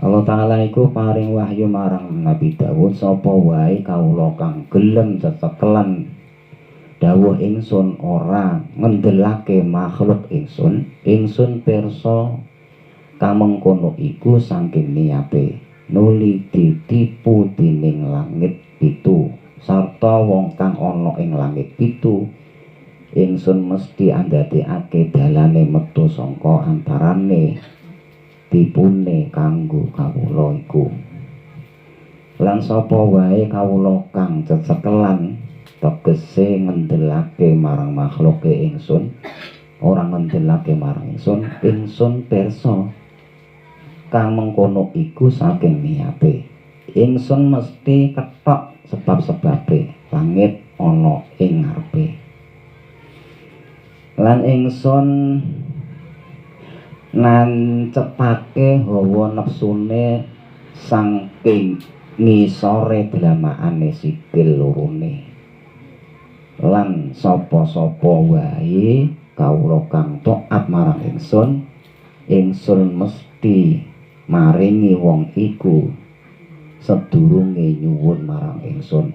Allah Ta'ala iku paring wahyu marang Nabi Daud, sapa wae kawula kang gelem cekelan dawuh ingsun ora ngendelake makhluk ingsun pirsa kamengkono iku saking niate nuli ditipu dening langit pitu sarta wong kang ana ing langit pitu. Ingsun mesti andadekake dalane metu sangka antarane tipune kanggo kawula iku. Lan sapa wae kawula kang cecekelan tegese ngendelake marang makhluke ingsun, ora ngendelake marang ingsun pirsa kang mengkono iku saking niate. Ingsun mesti ketok sebab-sebabe langit ana ing ngarepe. Lan ingsun nancepake hawa nepsune saking ngisore dlamaane sikil lorone. Lan sapa-sapa wae kawula kang taat marang ingsun mesti maringi wong iku sedurunge nyuwun marang ingsun,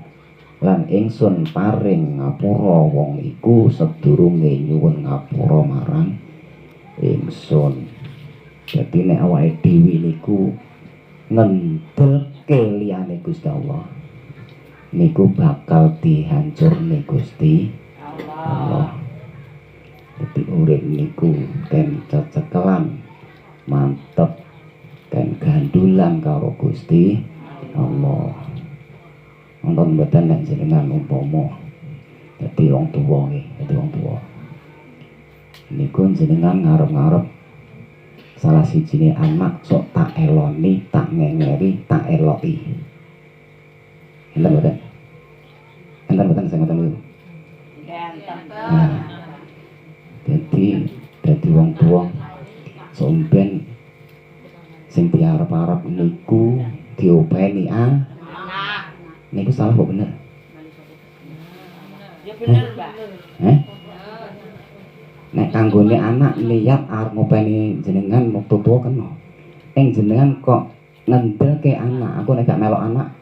lan ingsun paring ngapura wong iku sedurunge nyuwun ngapura marang ingsun. Dadi nek awake dhewe niku ngendelke liyane Gusti Allah niku bakal dihancurne Gusti Allah. Dadi urip niku ten cecekelan mantep ten gandulan karo Gusti Allah. Wonten mboten nek jenengan umpama dadi wong tuwa niku jenengan ngarep-ngarep salah sijine anak sok tak eloni, tak ngengeri, tak eloki. Enten mboten sing ngoten niku. Nah, dadi wong tuwa somben sing diarep-arep niku diopeni niku salah kok bener? Ya bener, Mbak. Nek kanggone anak niat arep ngopeni jenengan wektu tuwa kena. Jenengan kok ngendelke anak, aku nek gak melok anak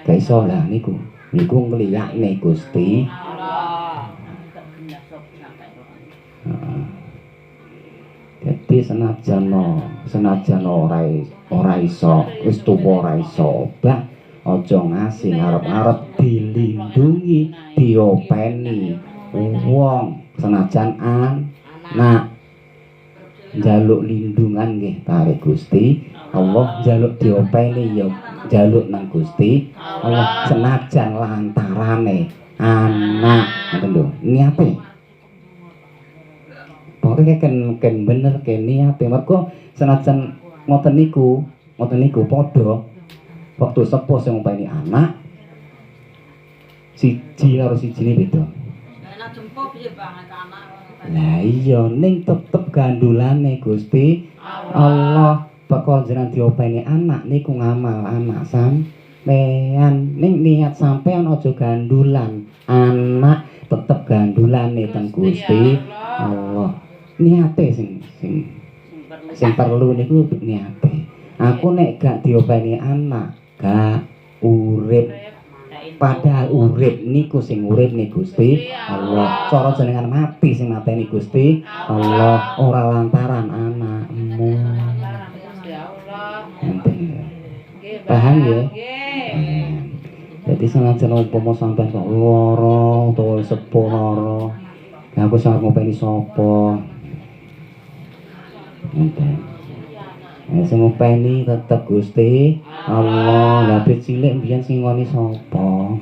gak iso lah niku ngliyakne Gusti Allah. Jadi senajan ora iso wis tuwa ora iso obah, aja ngasih ngarep-arep dilindungi, diopeni wong. Senajan anak njaluk lindungan nggih karo Gusti Allah, njaluk diopeni ya njaluk nang Gusti Allah, senajan lantarane anak ngoten lho niate. Pokoke ken bener ken niate, mergo senajan ngoten niku padha wektu sepuh sing ngopeni anak siji karo sijine beda. Lah iya ning tetep gandulane Gusti Allah bakal jenengan diopeni anak niku ngamal anak sampean, ning niat sampean aja gandulan anak, tetep gandulane teng Gusti Allah. Niate sing perlu niku niate. Aku nek gak diopeni anak gak urip. Padahal urip niku sing urip nih Gusti Allah. Cara jenengan mati sing mateni Gusti Allah, ora lantaran anakmu. Paham ya? Jadi senajan umpama sampean kok lara utawa sepuh lara, aku sak ngopeni sapa? Ngoten. Sing ngopeni tetep Gusti Allah. Lah cilik mbiyen sing ngoni sapa?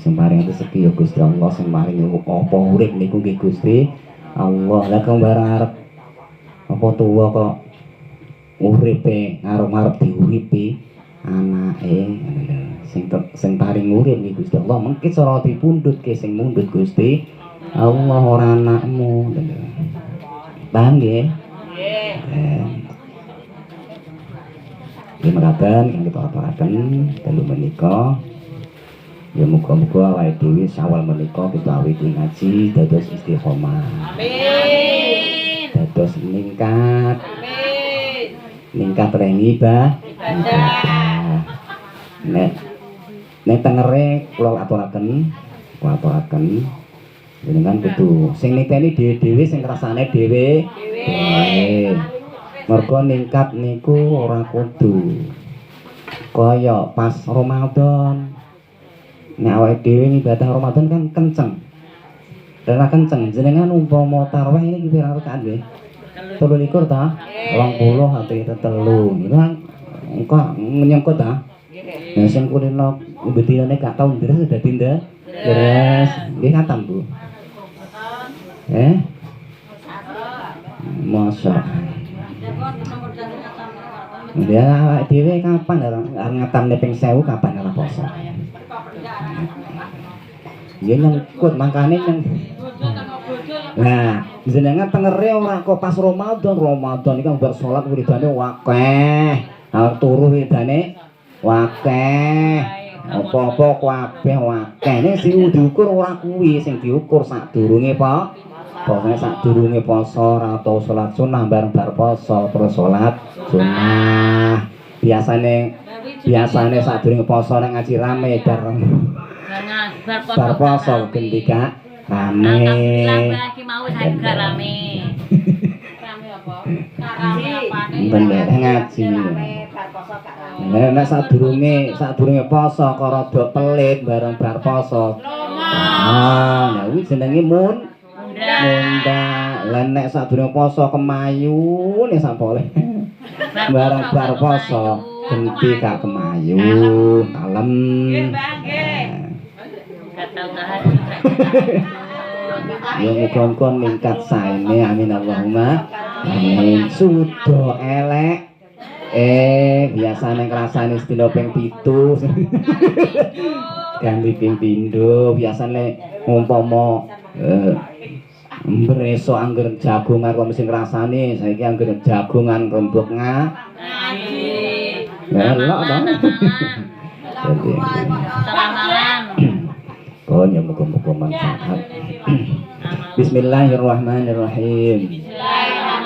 Sing paring rezeki ya Gusti Allah, sing maringi apa urip niku nggih Gusti Allah. Lah kok bareng arep apa tuwa kok uripe ngarep-arep diuripi anake sing paring urip nggih Gusti Allah. Mengki cara dipundhutke sing mundhut Gusti Allah ora anakmu. Paham nggih? Terima kasih yang kita aturaken dalu menika. Ya muga-muga awake dhewe sawal menika kita awiti ngaji dados istiqomah. Amin. Dados ningkat. Amin. ningkat rengi ibadah. Nek tengere kula aturaken jenengan kudu sing niteni dhewe-dhewe sing rasane dhewe. Mergo ningkat niku ora kudu kaya pas Ramadan. Nek awake dhewe ibadah Ramadan kan kenceng. Ora kenceng jenengan umpama tarawih ini pira rakaat nggih? 23 ta? 20 ati tetelu. Niku engko menyangkut ta? Nah sing kulino bedilane gak tau ndres dadi ndres. Nggih katam, Bu. Masa. Ya awake dhewe kapan arep ngatamne ping 1000 kapan ora poso. Ya nyangkut makane yang nah, jenengan tengere ora kok pas Ramadan iki mbok salat wiridane akeh. Arep turu wiridane akeh. Apa-apa kabeh akeh. Nek sing diukur ora kuwi, sing diukur sadurunge apa? Pokoknya sadurunge poso ora tau salat sunah bareng bar poso terus salat sunah. Biasane sadurunge poso nek ngaji rame bareng. Bar poso gendika rame. Alhamdulillah iki mau saiki rame. Rame apa? Bener ngaji. Nek sadurunge poso kok rada pelit bareng bar poso. Nah, kuwi jenenge munda. Lah nek sadurunge poso kemayu nek sampole. Bareng bar poso genti gak kemayu, kalem. Nggih, Mbak, nggih. Kata tahan. Ya muga-muga ningkat saene amin Allahumma amin. Sudo elek biasane ngrasani sedina ping 7 ganti ping pindho biasane umpama mbreso angger jagongan kok mesti ngrasani saiki angger jagongan rembug ngaji. Elok to. Selamat. Oh ya muga-muga manfaat. Bismillahirrahmanirrahim.